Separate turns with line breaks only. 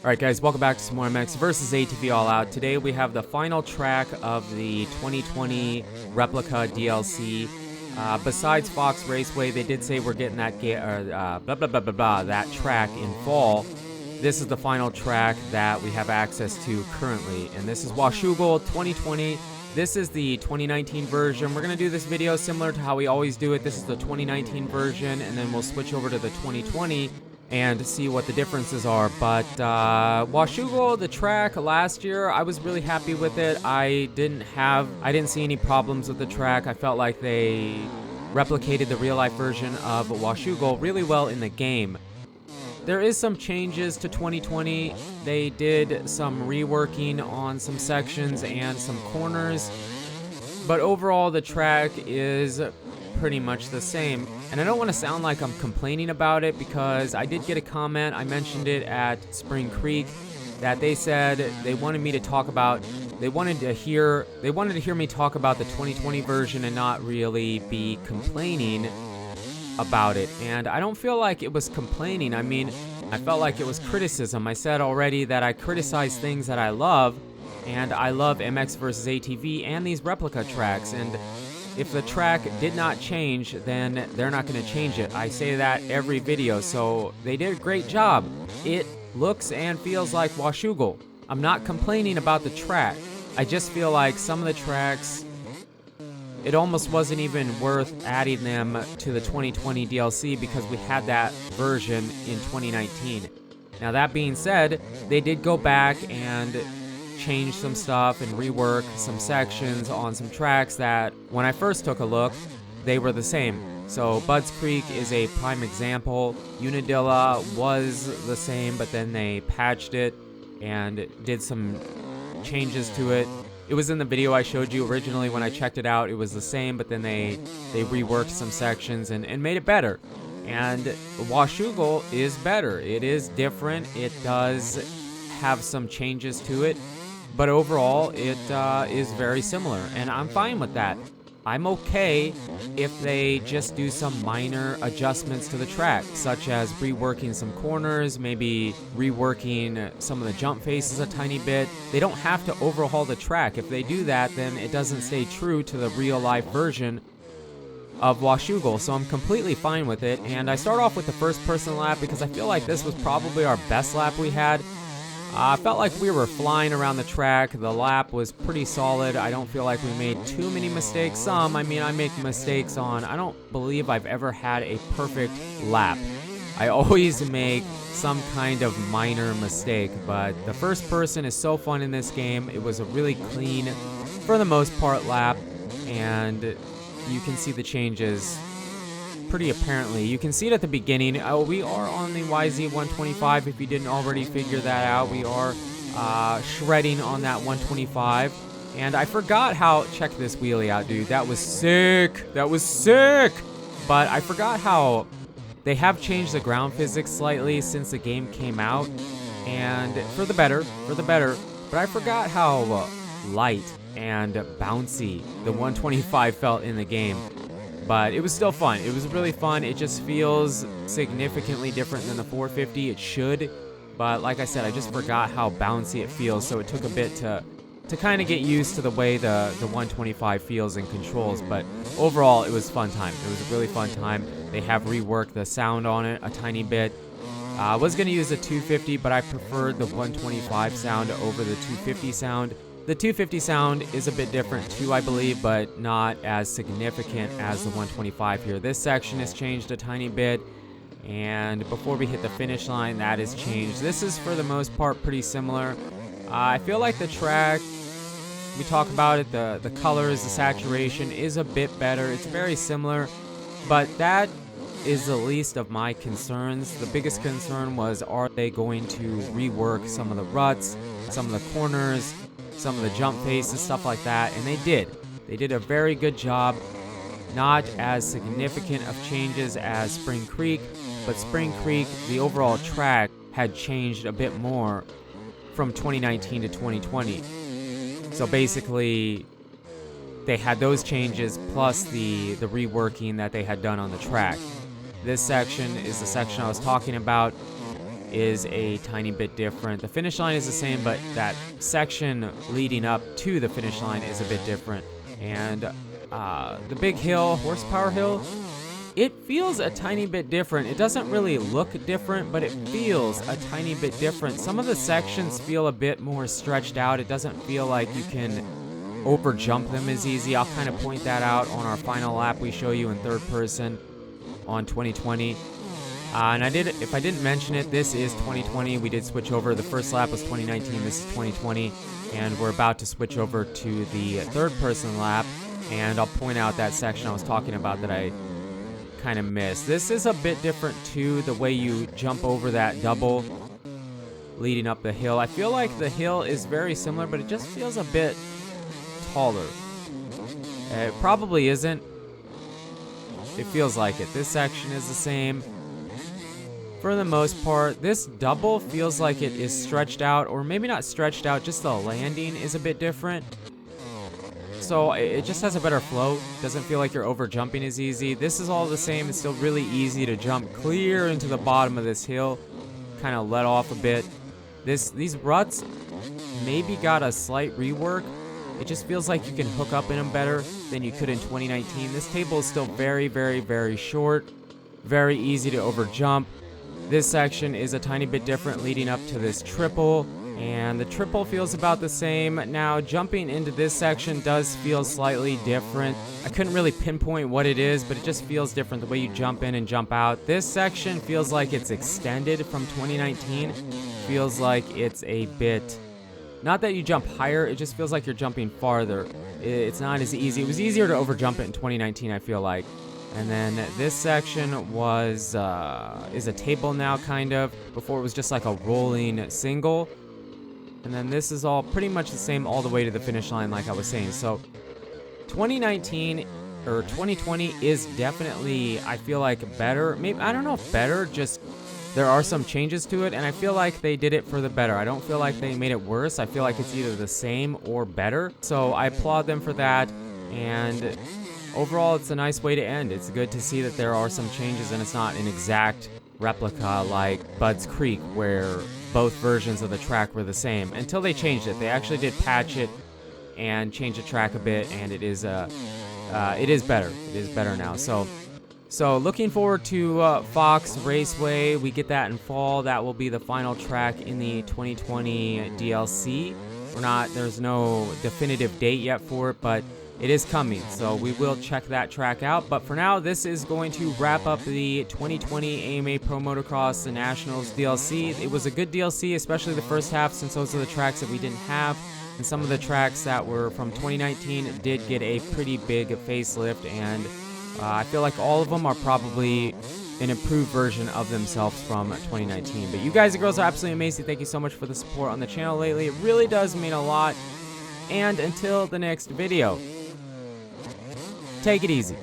Alright guys, welcome back to some more MX versus ATV All Out. Today we have the final track of the 2020 replica DLC. Besides Fox Raceway, they did say we're getting that that track in fall. This is the final track that we have access to currently, and this is Washougal 2020. This is the 2019 version. We're going to do this video similar to how we always do it. This is the 2019 version, and then we'll switch over to the 2020 and see what the differences are. But Washougal, the track last year, I was really happy with it. I didn't see any problems with the track. I felt like they replicated the real life version of Washougal really well in the game. There is some changes to 2020. They did some reworking on some sections and some corners, but overall the track is pretty much the same. And I don't want to sound like I'm complaining about it, because I did get a comment, I mentioned it at Spring Creek, that they said they wanted me to talk about, they wanted to hear me talk about the 2020 version and not really be complaining about it. And I don't feel like it was complaining. I mean, I felt like it was criticism. I said already that I criticize things that I love, and I love MX versus ATV and these replica tracks, and if the track did not change, then they're not going to change it. I say that every video, so they did a great job. It looks and feels like Washougal. I'm not complaining about the track. I just feel like some of the tracks, it almost wasn't even worth adding them to the 2020 DLC because we had that version in 2019. Now that being said, they did go back and change some stuff and rework some sections on some tracks that when I first took a look, they were the same. So Budds Creek is a prime example. Unadilla was the same, but then they patched it and did some changes to it. It was in the video I showed you originally. When I checked it out, it was the same, but then they reworked some sections and made it better. And Washougal is better. It is different. It does have some changes to it, but overall it is very similar, and I'm fine with that. I'm okay if they just do some minor adjustments to the track, such as reworking some corners, maybe reworking some of the jump faces a tiny bit. They don't have to overhaul the track. If they do that, then it doesn't stay true to the real life version of Washougal, so I'm completely fine with it. And I start off with the first person lap because I feel like this was probably our best lap we had. I felt like we were flying around the track. The lap was pretty solid. I don't feel like we made too many mistakes. I make mistakes on, I don't believe I've ever had a perfect lap. I always make some kind of minor mistake, but the first person is so fun in this game. It was a really clean, for the most part, lap, and you can see the changes pretty apparently. You can see it at the beginning. We are on the YZ125. If you didn't already figure that out, we are shredding on that 125. And I forgot how, check this wheelie out, dude. That was sick. That was sick. But I forgot how they have changed the ground physics slightly since the game came out, and for the better. But I forgot how light and bouncy the 125 felt in the game. But it was still fun. It was really fun. It just feels significantly different than the 450. It should. But like I said, I just forgot how bouncy it feels. So it took a bit to kind of get used to the way the 125 feels and controls. But overall, it was a fun time. It was a really fun time. They have reworked the sound on it a tiny bit. I was going to use the 250, but I preferred the 125 sound over the 250 sound. The 250 sound is a bit different too, I believe, but not as significant as the 125 here. This section has changed a tiny bit, and before we hit the finish line, that has changed. This is, for the most part, pretty similar. I feel like the track, we talk about it, the colors, the saturation is a bit better. It's very similar, but that is the least of my concerns. The biggest concern was, are they going to rework some of the ruts, some of the corners, some of the jump faces, stuff like that? And they did. They did a very good job. Not as significant of changes as Spring Creek, but Spring Creek, the overall track had changed a bit more from 2019 to 2020. So basically, they had those changes plus the reworking that they had done on the track. This section is the section I was talking about. is a tiny bit different. The finish line is the same, but that section leading up to the finish line is a bit different. And the big hill, horsepower hill, it feels a tiny bit different. It doesn't really look different, but it feels a tiny bit different. Some of the sections feel a bit more stretched out. It doesn't feel like you can over jump them as easy. I'll kind of point that out on our final lap we show you in third person on 2020. And if I didn't mention it, this is 2020. We did switch over. The first lap was 2019. This is 2020. And we're about to switch over to the third person lap. And I'll point out that section I was talking about that I kind of missed. This is a bit different too, the way you jump over that double leading up the hill. I feel like the hill is very similar, but it just feels a bit taller. It probably isn't. It feels like it. This section is the same for the most part. This double feels like it is stretched out, or maybe not stretched out, just the landing is a bit different. So it just has a better flow. Doesn't feel like you're over jumping as easy. This is all the same. It's still really easy to jump clear into the bottom of this hill. Kind of let off a bit. These ruts maybe got a slight rework. It just feels like you can hook up in them better than you could in 2019. This table is still very, very, very short. Very easy to over jump. This section is a tiny bit different leading up to this triple. And the triple feels about the same. Now, jumping into this section does feel slightly different. I couldn't really pinpoint what it is, but it just feels different the way you jump in and jump out. This section feels like it's extended from 2019. Feels like it's a bit... Not that you jump higher, it just feels like you're jumping farther. It's not as easy. It was easier to overjump it in 2019, I feel like. And then this section is a table now, kind of. Before it was just like a rolling single. And then this is all pretty much the same all the way to the finish line, like I was saying. So 2019 or 2020 is definitely, I feel like, better. Maybe, I don't know if better, just there are some changes to it, and I feel like they did it for the better. I don't feel like they made it worse. I feel like it's either the same or better. So I applaud them for that, and overall it's a nice way to end. It's good to see that there are some changes and it's not an exact replica like Bud's Creek, where both versions of the track were the same until they changed it. They actually did patch it and change the track a bit, and it is better. It is better now. So looking forward to Fox Raceway. We get that in fall. That will be the final track in the 2020 DLC. There's no definitive date yet for it, but it is coming, so we will check that track out. But for now, this is going to wrap up the 2020 AMA Pro Motocross the Nationals DLC. It was a good DLC, especially the first half, since those are the tracks that we didn't have. And some of the tracks that were from 2019 did get a pretty big facelift, and I feel like all of them are probably an improved version of themselves from 2019. But you guys and girls are absolutely amazing. Thank you so much for the support on the channel lately. It really does mean a lot. And until the next video, take it easy.